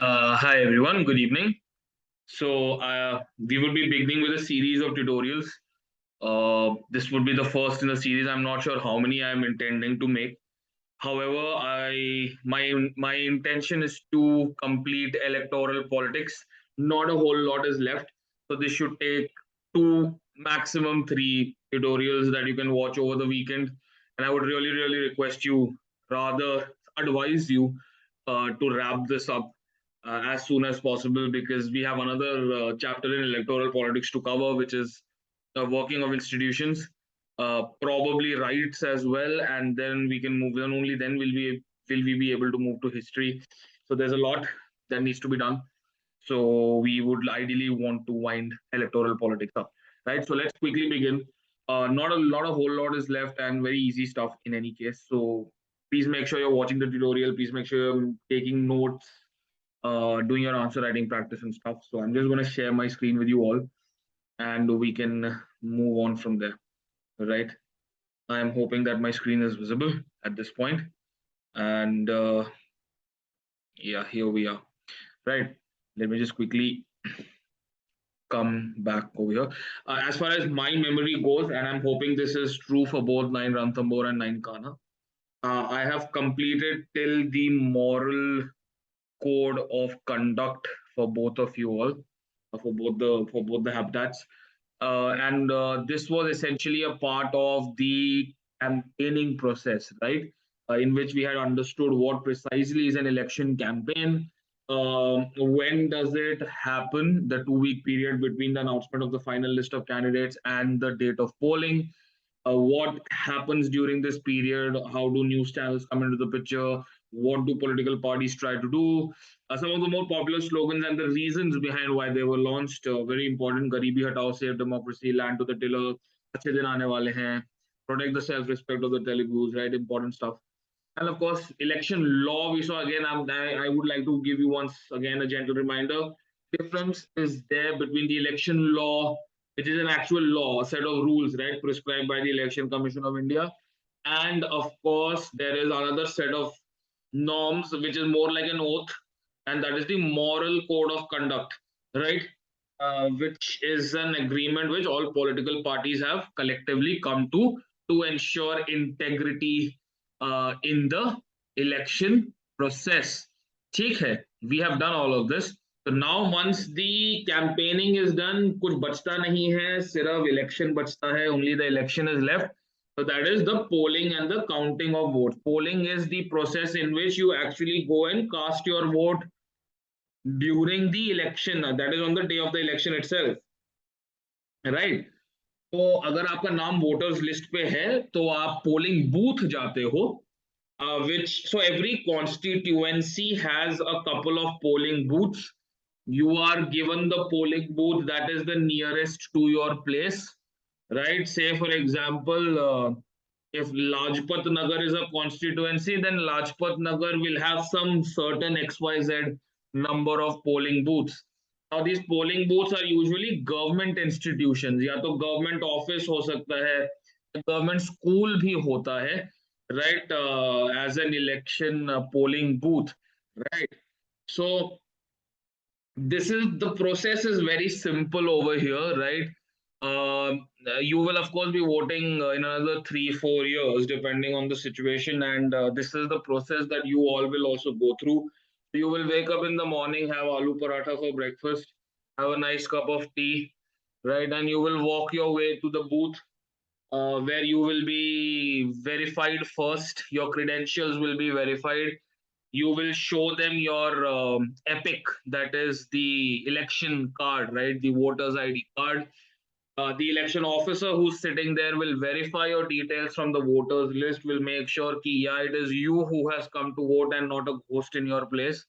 Hi everyone, good evening. We will be beginning with a series of tutorials. This would be the first in the series. I'm not sure how many I'm intending to make. However, my intention is to complete electoral politics. Not a whole lot is left, so this should take two, maximum three tutorials that you can watch over the weekend. And I would really request you, rather advise you, to wrap this up as soon as possible because we have another chapter in electoral politics to cover, which is the working of institutions, probably rights as well, and then we can move. Then only then will we be able to move to history. So there's a lot that needs to be done. So we would ideally want to wind electoral politics up, right? So let's quickly begin. Not a whole lot is left, and very easy stuff in any case. So please make sure you're watching the tutorial. Please make sure you're taking notes, doing your answer writing practice and stuff. So I'm just going to share my screen with you all, and we can move on from there. Right. I am hoping that my screen is visible at this point. And yeah, here we are. Right. Let me just quickly come back over here. As far as my memory goes, and I'm hoping this is true for both 9 Ranthambore and 9 Kana, I have completed till the moral code of conduct for both of you all, for both the habitats. And this was essentially a part of the campaigning process, right? In which we had understood what precisely is an election campaign. When does it happen? The 2 week period between the announcement of the final list of candidates and the date of polling. What happens during this period? How do news channels come into the picture? What do political parties try to do? Some of the more popular slogans and the reasons behind why they were launched. Very important. Garibi hatao, save democracy, land to the tiller, अच्छे दिन आने वाले हैं, protect the self-respect of the Telugus, right? Important stuff. And of course, election law, we saw again. I would like to give you once again a gentle reminder. Difference is there between the election law, which is an actual law, a set of rules, right, prescribed by the Election Commission of India. And of course, there is another set of norms, which is more like an oath, and that is the moral code of conduct, right? Which is an agreement which all political parties have collectively come to ensure integrity in the election process. ठीक है, we have done all of this. So now once the campaigning is done, कुछ बचता नहीं है, सिर्फ election बचता है, only the election is left. So that is the polling and the counting of votes. Polling is the process in which you actually go and cast your vote during the election. That is on the day of the election itself, right? तो अगर आपका नाम voters list पे है तो आप polling booth जाते हो, which so every constituency has a couple of polling booths. You are given the polling booth that is the nearest to your place, right? Say for example, if Lajpat Nagar is a constituency, then Lajpat Nagar will have some certain XYZ number of polling booths. Now these polling booths are usually government institutions, या तो government office हो सकता है, government school भी होता है, right? As an election polling booth, right? So this is the process is very simple over here, right? You will of course be voting in another 3 4 years depending on the situation, and this is the process that you all will also go through. You will wake up in the morning, have aloo paratha for breakfast, have a nice cup of tea, right? And you will walk your way to the booth, where you will be verified first. Your credentials will be verified. You will show them your epic, that is the election card, right? The voters ID card. The election officer who's sitting there will verify your details from the voters list, will make sure that yeah, it is you who has come to vote and not a ghost in your place,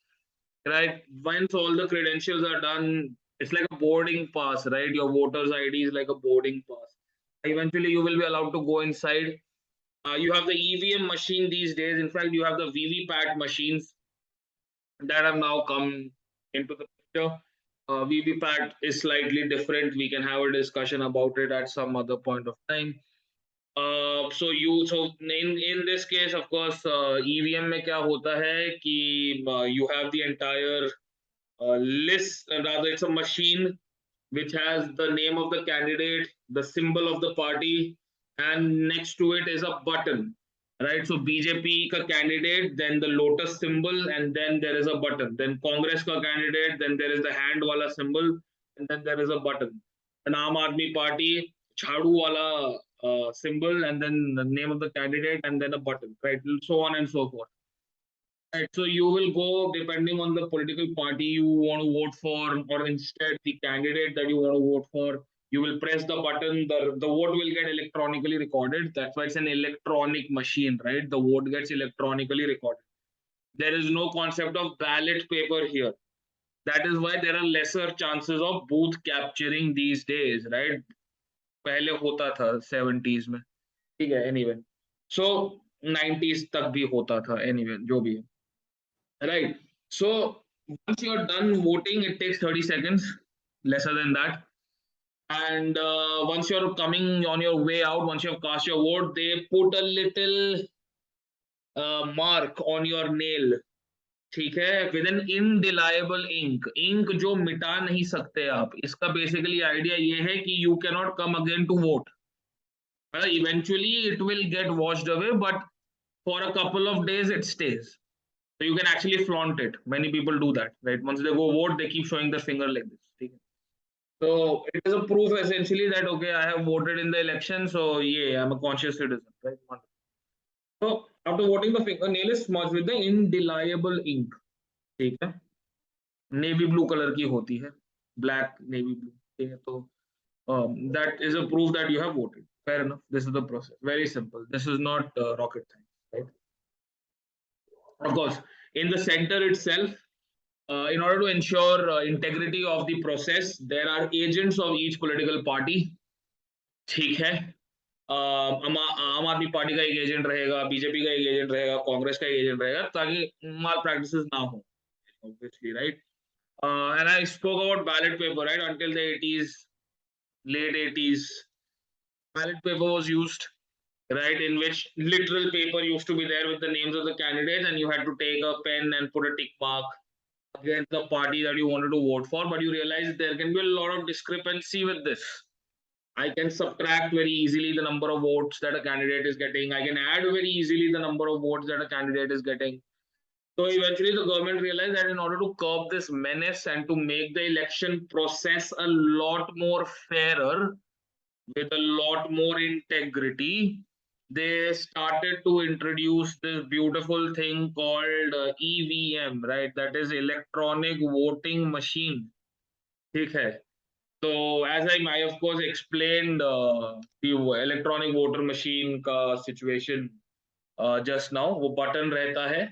right? Once all the credentials are done, it's like a boarding pass, right? Your voters ID is like a boarding pass. Eventually you will be allowed to go inside. You have the EVM machine these days. In fact, you have the VVPAT machines that have now come into the picture. VVPAT is slightly different. We can have a discussion about it at some other point of time. So in this case, of course, EVM में क्या होता है कि you have the entire list, rather it's a machine which has the name of the candidate, the symbol of the party, and next to it is a button. Right, so BJP ka candidate, then the lotus symbol, and then there is a button. Then Congress ka candidate, then there is the hand wala symbol, and then there is a button. An Aam Aadmi Party, chhadu wala symbol, and then the name of the candidate, and then a button. Right, so on and so forth. Right, so you will go depending on the political party you want to vote for, or instead the candidate that you want to vote for. You will press the button, the vote will get electronically recorded. That's why it's an electronic machine, right? The vote gets electronically recorded. There is no concept of ballot paper here. That is why there are lesser chances of booth capturing these days, right? पहले होता था 70s में, ठीक है, anyway. So 90s तक भी होता था, anyway, जो भी है. Right. So once you're done voting, it takes 30 seconds, lesser than that. And once you're coming on your way out, once you've cast your vote, they put a little mark on your nail. ठीक है, with N इनडिलायबल ink जो मिटा नहीं सकते आप. इसका basically idea ये है कि you can not come again to vote. Eventually it will get washed away, but for a couple of days it stays. So you can actually flaunt it. Many people do that, right? Once they go vote, they keep showing their finger like this. So it is a proof essentially that okay, I have voted in the election, so yeah, I'm a conscious citizen, right? So after voting, the fingernail is smudged with the indelible ink. ठीक है, navy blue colour की होती है, black navy blue. ठीक है, तो that is a proof that you have voted. Fair enough. This is the process. Very simple. This is not rocket science, right? Of course, in the center itself, in order to ensure integrity of the process, there are agents of each political party. ठीक है, आम आदमी party का एक agent रहेगा, BJP का एक agent रहेगा, कांग्रेस का एक एजेंट रहेगा, ताकि माल प्रैक्टिसेस ना हो, obviously, right? And I spoke about ballot paper, right? Until the 80s, late 80s, ballot paper was used, right? In which literal paper used to be there with the names of the candidates, and you had to take a pen and put a tick mark against the party that you wanted to vote for, but you realize there can be a lot of discrepancy with this. I can subtract very easily the number of votes that a candidate is getting. I can add very easily the number of votes that a candidate is getting. So eventually the government realized that in order to curb this menace and to make the election process a lot more fairer, with a lot more integrity, they started to introduce this beautiful thing called EVM, right? That is electronic voting machine. ठीक है. So as I of course explained the electronic voter machine का situation just now, वो button रहता है,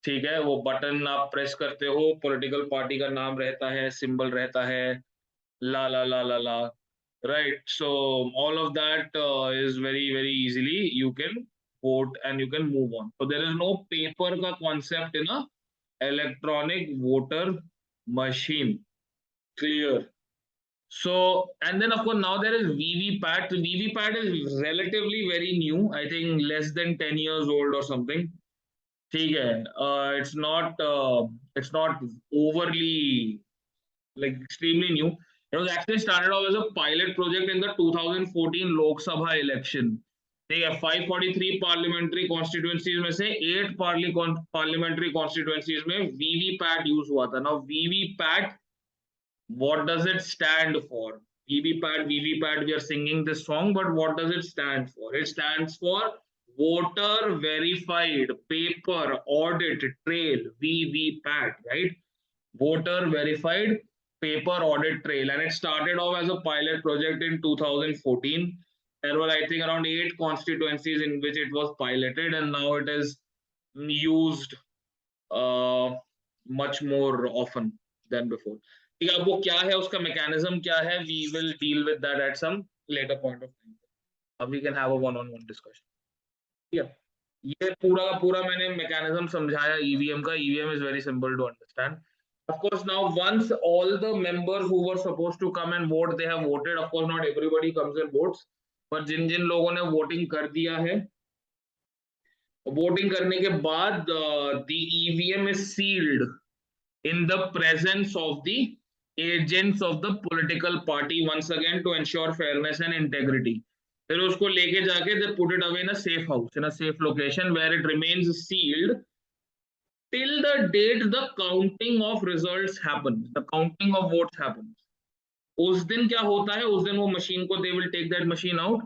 ठीक है, वो button आप प्रेस करते हो, पॉलिटिकल पार्टी का नाम रहता है, सिंबल रहता है, la la la la la, right? So all of that is very easily you can vote and you can move on. So there is no paper ka concept in a electronic voter machine. Clear? So and then of course now there is VVPAT. VVPAT is relatively very new, I think less than 10 years old or something. ठीक है, it's not overly like extremely new. It was actually started off as a pilot project in the 2014 Lok Sabha election. ठीक है, 543 parliamentary constituencies में से 8 parliamentary constituencies में VVPAT use हुआ था. Now VVPAT, what does it stand for? VVPAT, VVPAT, we are singing this song, but what does it stand for? It stands for voter verified paper audit trail, VVPAT, right? Voter verified paper audit trail, and it started off as a pilot project in 2014. There were I think around 8 constituencies in which it was piloted, and now it is used much more often than before. ठीक है, अब वो क्या है, उसका mechanism क्या है, we will deal with that at some later point of time. अब we can have a one-on-one discussion. ठीक है, ये पूरा का पूरा मैंने mechanism समझाया EVM का. EVM is very simple to understand. Of course, now once all the members who were supposed to come and vote, they have voted. Of course, not everybody comes and votes, पर जिन जिन लोगों ने voting कर दिया है, voting करने के बाद the EVM is sealed. in the presence of the agents of the political party once again to ensure fairness and integrity. फिर उसको लेके जाके they put it away in a safe house, in a safe location where it remains sealed till the date the counting of results happens, the counting of votes happens. उस दिन क्या होता है, उस दिन वो मशीन को they will take that machine out.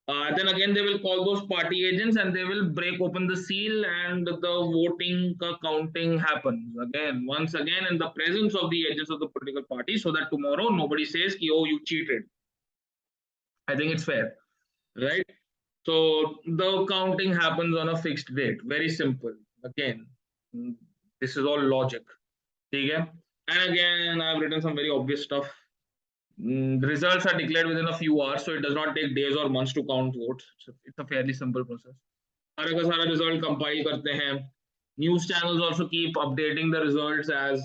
Then again, they will call those party agents and they will break open the seal and the voting counting happens again, once again, in the presence of the agents of the political party, so that tomorrow nobody says, oh, you cheated. I think it's fair, right? So the counting happens on a fixed date. Very simple. Again, this is all logic. Okay? And again, I've written some very obvious stuff. The results are declared within a few hours, so it does not take days or months to count votes. It's a fairly simple process. सारे का सारा result compile करते हैं. News channels also keep updating the results as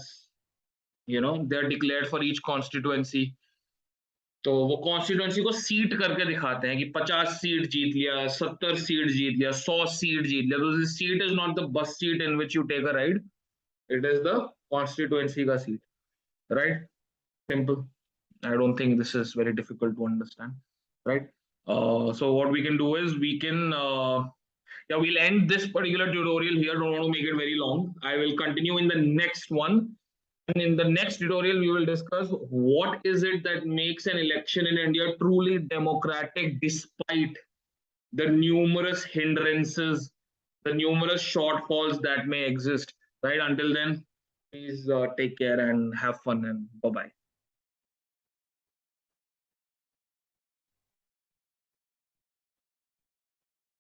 they're declared for each constituency. तो वो constituency को seat करके दिखाते हैं कि 50 सीट जीत लिया, 70 सीट जीत लिया, 100 सीट जीत लिया. तो seat is not the bus seat in which you take a ride, it is the constituency का seat, right? Simple. I don't think this is very difficult to understand, right? So what we can do is we can, yeah, we'll end this particular tutorial here. Don't want to make it very long. I will continue in the next one. And in the next tutorial, we will discuss what is it that makes an election in India truly democratic despite the numerous hindrances, the numerous shortfalls that may exist, right? Until then, please take care and have fun, and bye-bye.